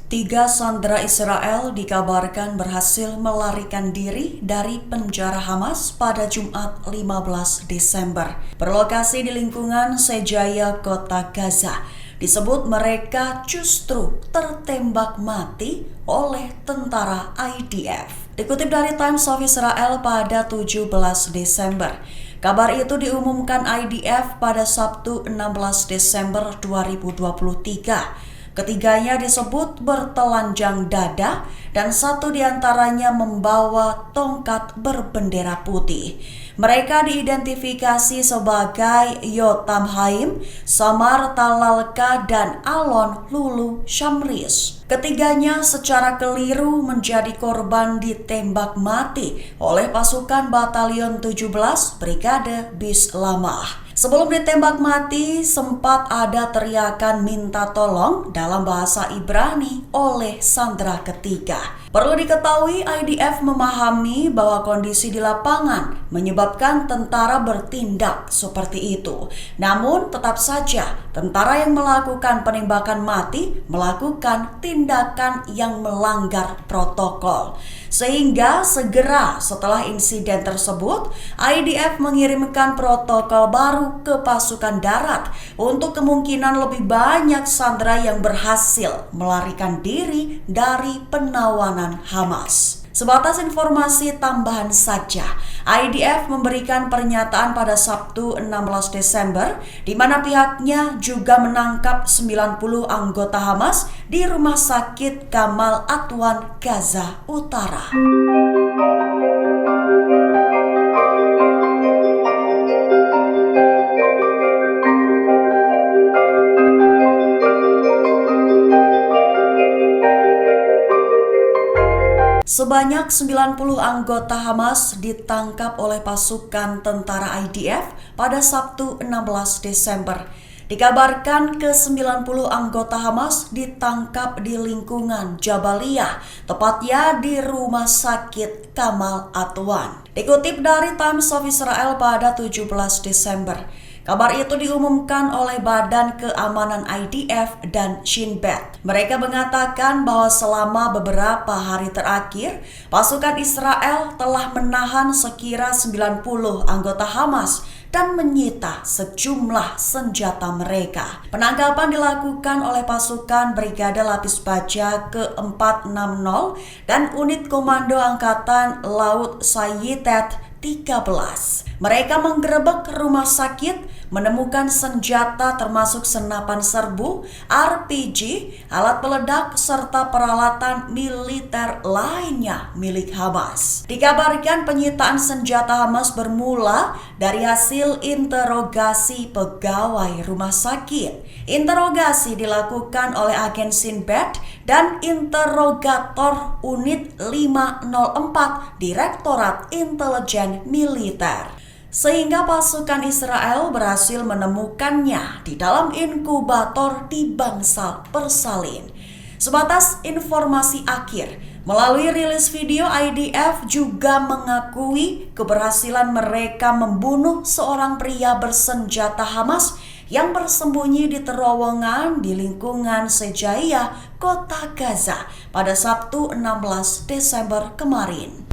Tiga sandera Israel dikabarkan berhasil melarikan diri dari penjara Hamas pada Jumat 15 Desember. Berlokasi di lingkungan Sejaya, Kota Gaza. Disebut mereka justru tertembak mati oleh tentara IDF. Dikutip dari Times of Israel pada 17 Desember. Kabar itu diumumkan IDF pada Sabtu 16 Desember 2023. Ketiganya disebut bertelanjang dada dan satu diantaranya membawa tongkat berbendera putih. Mereka diidentifikasi sebagai Yotam Haim, Samar Talalka, dan Alon Lulu Shamris. Ketiganya secara keliru menjadi korban ditembak mati oleh pasukan Batalion 17 Brigade Bis Lamah. Sebelum ditembak mati, sempat ada teriakan minta tolong dalam bahasa Ibrani oleh sandera ketiga. Perlu diketahui, IDF memahami bahwa kondisi di lapangan menyebabkan tentara bertindak seperti itu. Namun, tetap saja tentara yang melakukan penembakan mati melakukan tindakan yang melanggar protokol. Sehingga segera setelah insiden tersebut, IDF mengirimkan protokol baru ke pasukan darat untuk kemungkinan lebih banyak sandera yang berhasil melarikan diri dari penawanan Hamas. Sebatas informasi tambahan saja, IDF memberikan pernyataan pada Sabtu 16 Desember di mana pihaknya juga menangkap 90 anggota Hamas di Rumah Sakit Gamal Atwan, Gaza Utara. Sebanyak 90 anggota Hamas ditangkap oleh pasukan tentara IDF pada Sabtu 16 Desember. Dikabarkan ke-90 anggota Hamas ditangkap di lingkungan Jabaliyah, tepatnya di Rumah Sakit Gamal Atwan. Dikutip dari Times of Israel pada 17 Desember. Kabar itu diumumkan oleh Badan Keamanan IDF dan Shin Bet. Mereka mengatakan bahwa selama beberapa hari terakhir, pasukan Israel telah menahan sekira 90 anggota Hamas dan menyita sejumlah senjata mereka. Penangkapan dilakukan oleh pasukan Brigade Lapis Baja ke-460 dan unit Komando Angkatan Laut Sayyidat 13. Mereka menggerebek rumah sakit, menemukan senjata termasuk senapan serbu, RPG, alat peledak, serta peralatan militer lainnya milik Hamas. Dikabarkan penyitaan senjata Hamas bermula dari hasil interogasi pegawai rumah sakit. Interogasi dilakukan oleh agen Shin Bet dan interrogator unit 504 Direktorat Intelijen Militer. Sehingga pasukan Israel berhasil menemukannya di dalam inkubator di bangsal bersalin. Sebatas informasi akhir, melalui rilis video IDF juga mengakui keberhasilan mereka membunuh seorang pria bersenjata Hamas yang bersembunyi di terowongan di lingkungan Sejaya, Kota Gaza pada Sabtu 16 Desember kemarin.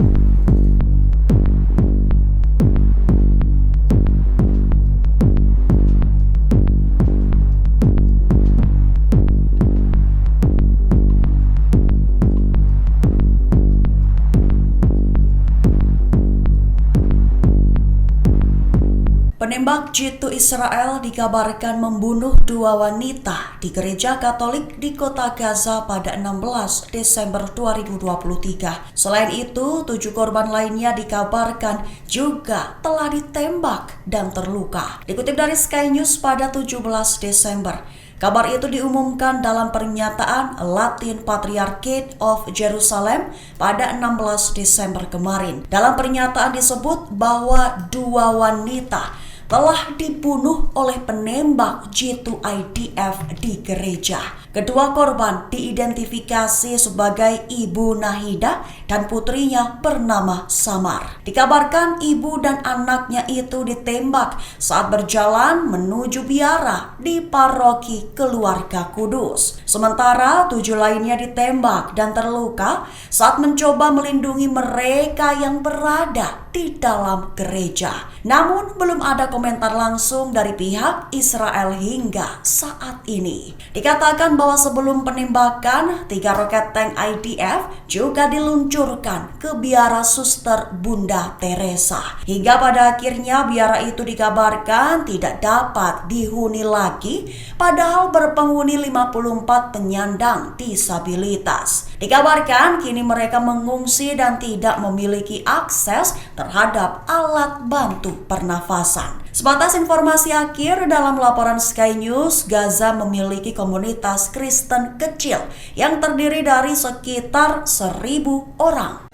Penembak jitu Israel dikabarkan membunuh 2 wanita di gereja Katolik di Kota Gaza pada 16 Desember 2023. Selain itu, 7 korban lainnya dikabarkan juga telah ditembak dan terluka. Dikutip dari Sky News pada 17 Desember. Kabar itu diumumkan dalam pernyataan Latin Patriarchate of Jerusalem pada 16 Desember kemarin. Dalam pernyataan disebut bahwa 2 wanita telah dibunuh oleh penembak jitu IDF di gereja. Kedua korban diidentifikasi sebagai Ibu Nahida dan putrinya bernama Samar. Dikabarkan ibu dan anaknya itu ditembak saat berjalan menuju biara di paroki Keluarga Kudus. Sementara 7 lainnya ditembak dan terluka saat mencoba melindungi mereka yang berada di dalam gereja. Namun belum ada komentar langsung dari pihak Israel hingga saat ini. Dikatakan bahwa sebelum penembakan, 3 roket tank IDF juga diluncurkan ke biara Suster Bunda Teresa. Hingga pada akhirnya biara itu dikabarkan tidak dapat dihuni lagi, padahal berpenghuni 54 penyandang disabilitas. Dikabarkan kini mereka mengungsi dan tidak memiliki akses terhadap alat bantu pernafasan. Sebatas informasi akhir, dalam laporan Sky News, Gaza memiliki komunitas Kristen kecil yang terdiri dari sekitar 1.000 orang.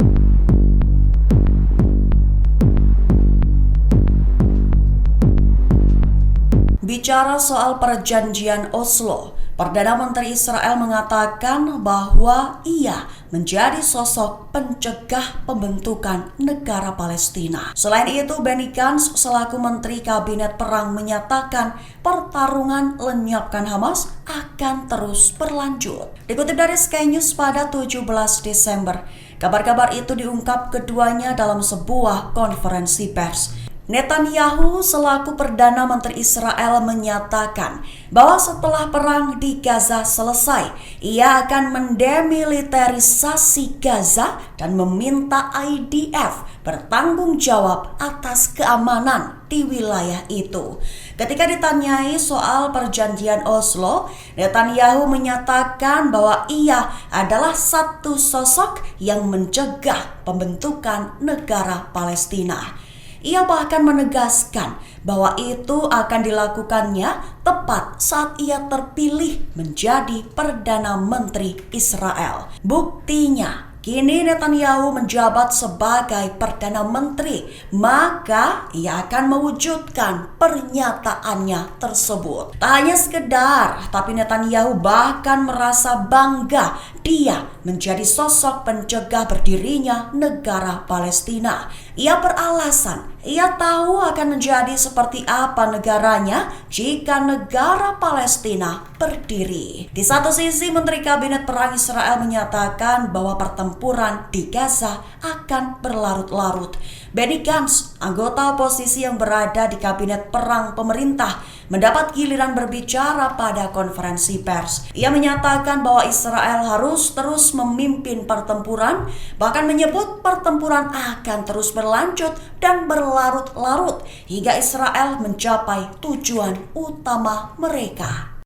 Bicara soal perjanjian Oslo, Perdana Menteri Israel mengatakan bahwa ia menjadi sosok pencegah pembentukan negara Palestina. Selain itu, Benny Gantz selaku Menteri Kabinet Perang menyatakan pertarungan lenyapkan Hamas akan terus berlanjut. Dikutip dari Sky News pada 17 Desember, kabar-kabar itu diungkap keduanya dalam sebuah konferensi pers. Netanyahu selaku Perdana Menteri Israel menyatakan bahwa setelah perang di Gaza selesai, ia akan mendemilitarisasi Gaza dan meminta IDF bertanggung jawab atas keamanan di wilayah itu. Ketika ditanyai soal perjanjian Oslo, Netanyahu menyatakan bahwa ia adalah satu sosok yang mencegah pembentukan negara Palestina. Ia bahkan menegaskan bahwa itu akan dilakukannya tepat saat ia terpilih menjadi Perdana Menteri Israel. Buktinya, kini Netanyahu menjabat sebagai Perdana Menteri, maka ia akan mewujudkan pernyataannya tersebut. Tak hanya sekedar, tapi Netanyahu bahkan merasa bangga dia menjadi sosok pencegah berdirinya negara Palestina. Ia beralasan, ia tahu akan menjadi seperti apa negaranya jika negara Palestina berdiri. Di satu sisi, Menteri Kabinet Perang Israel menyatakan bahwa pertempuran di Gaza akan berlarut-larut. Benny Gantz, anggota oposisi yang berada di Kabinet Perang pemerintah, mendapat giliran berbicara pada konferensi pers. Ia menyatakan bahwa Israel harus terus memimpin pertempuran, bahkan menyebut pertempuran akan terus berlanjut dan berlarut-larut hingga Israel mencapai tujuan utama mereka.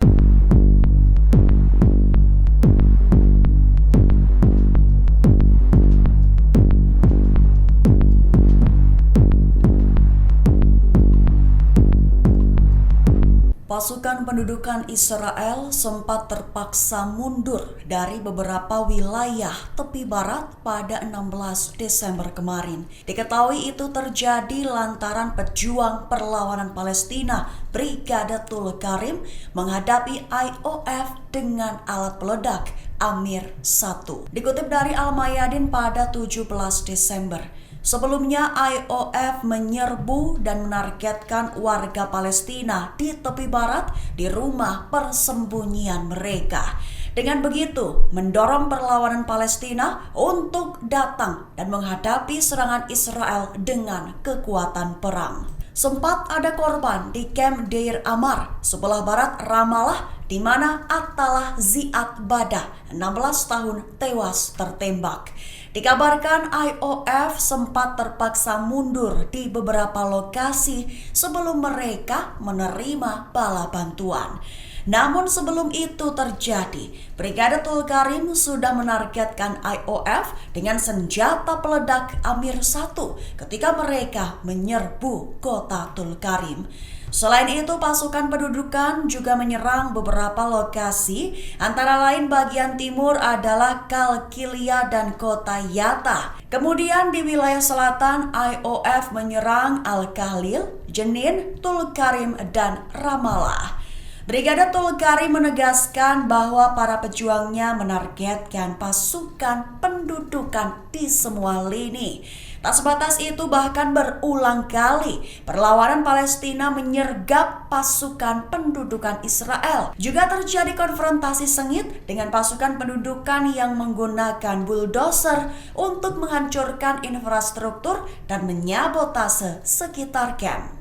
Pasukan pendudukan Israel sempat terpaksa mundur dari beberapa wilayah tepi barat pada 16 Desember kemarin. Diketahui itu terjadi lantaran pejuang perlawanan Palestina Brigade Tulkarm menghadapi IOF dengan alat peledak Amir 1. Dikutip dari Al-Mayadin pada 17 Desember. Sebelumnya IOF menyerbu dan menargetkan warga Palestina di tepi barat di rumah persembunyian mereka. Dengan begitu, mendorong perlawanan Palestina untuk datang dan menghadapi serangan Israel dengan kekuatan perang. Sempat ada korban di Camp Deir Amar, sebelah barat Ramallah, di mana Attalah Ziad Bada, 16 tahun, tewas tertembak. Dikabarkan IOF sempat terpaksa mundur di beberapa lokasi sebelum mereka menerima bala bantuan. Namun sebelum itu terjadi, Brigade Tulkarm sudah menargetkan IOF dengan senjata peledak Amir 1 ketika mereka menyerbu kota Tulkarm. Selain itu, pasukan pendudukan juga menyerang beberapa lokasi, antara lain bagian timur adalah Kalkilia dan kota Yatta. Kemudian di wilayah selatan, IOF menyerang Al-Khalil, Jenin, Tulkarm, dan Ramallah. Brigade Tulkari menegaskan bahwa para pejuangnya menargetkan pasukan pendudukan di semua lini. Tak sebatas itu, bahkan berulang kali perlawanan Palestina menyergap pasukan pendudukan Israel. Juga terjadi konfrontasi sengit dengan pasukan pendudukan yang menggunakan bulldozer untuk menghancurkan infrastruktur dan menyabotase sekitar kamp.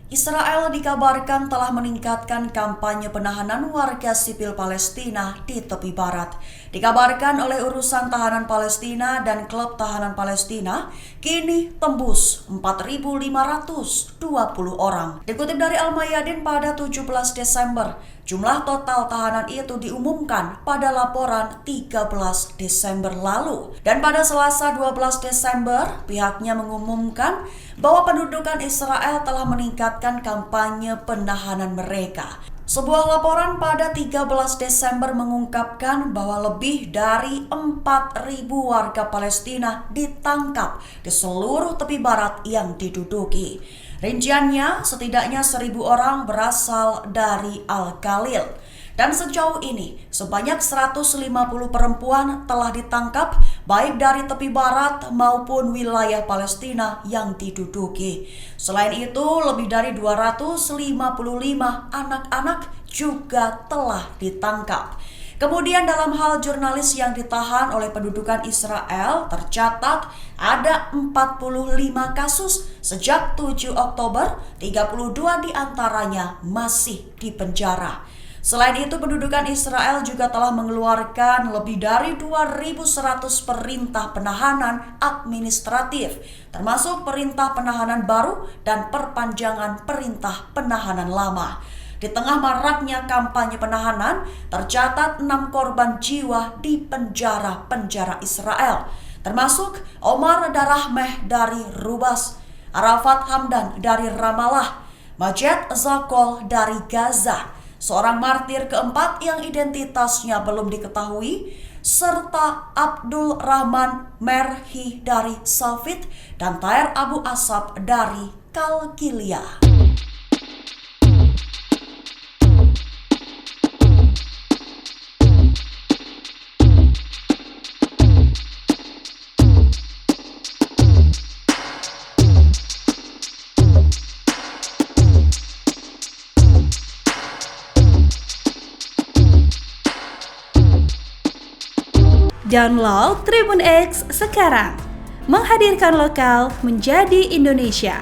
Israel dikabarkan telah meningkatkan kampanye penahanan warga sipil Palestina di tepi barat. Dikabarkan oleh Urusan Tahanan Palestina dan Klub Tahanan Palestina, kini tembus 4.520 orang. Dikutip dari Al-Mayadin pada 17 Desember, jumlah total tahanan itu diumumkan pada laporan 13 Desember lalu. Dan pada Selasa 12 Desember, pihaknya mengumumkan bahwa pendudukan Israel telah meningkatkan kampanye penahanan mereka. Sebuah laporan pada 13 Desember mengungkapkan bahwa lebih dari 4.000 warga Palestina ditangkap di seluruh tepi barat yang diduduki. Rinciannya, setidaknya 1.000 orang berasal dari Al-Khalil. Dan sejauh ini, sebanyak 150 perempuan telah ditangkap baik dari tepi barat maupun wilayah Palestina yang diduduki. Selain itu, lebih dari 255 anak-anak juga telah ditangkap. Kemudian dalam hal jurnalis yang ditahan oleh pendudukan Israel, tercatat ada 45 kasus sejak 7 Oktober, 32 diantaranya masih di penjara. Selain itu, pendudukan Israel juga telah mengeluarkan lebih dari 2.100 perintah penahanan administratif, termasuk perintah penahanan baru dan perpanjangan perintah penahanan lama. Di tengah maraknya kampanye penahanan, tercatat 6 korban jiwa di penjara-penjara Israel, termasuk Omar Darahmeh dari Rubas, Arafat Hamdan dari Ramallah, Majed Zakol dari Gaza, seorang martir keempat yang identitasnya belum diketahui, serta Abdul Rahman Merhi dari Safid dan Taher Abu Asab dari Kalkilia. Download Tribun X sekarang, menghadirkan lokal menjadi Indonesia.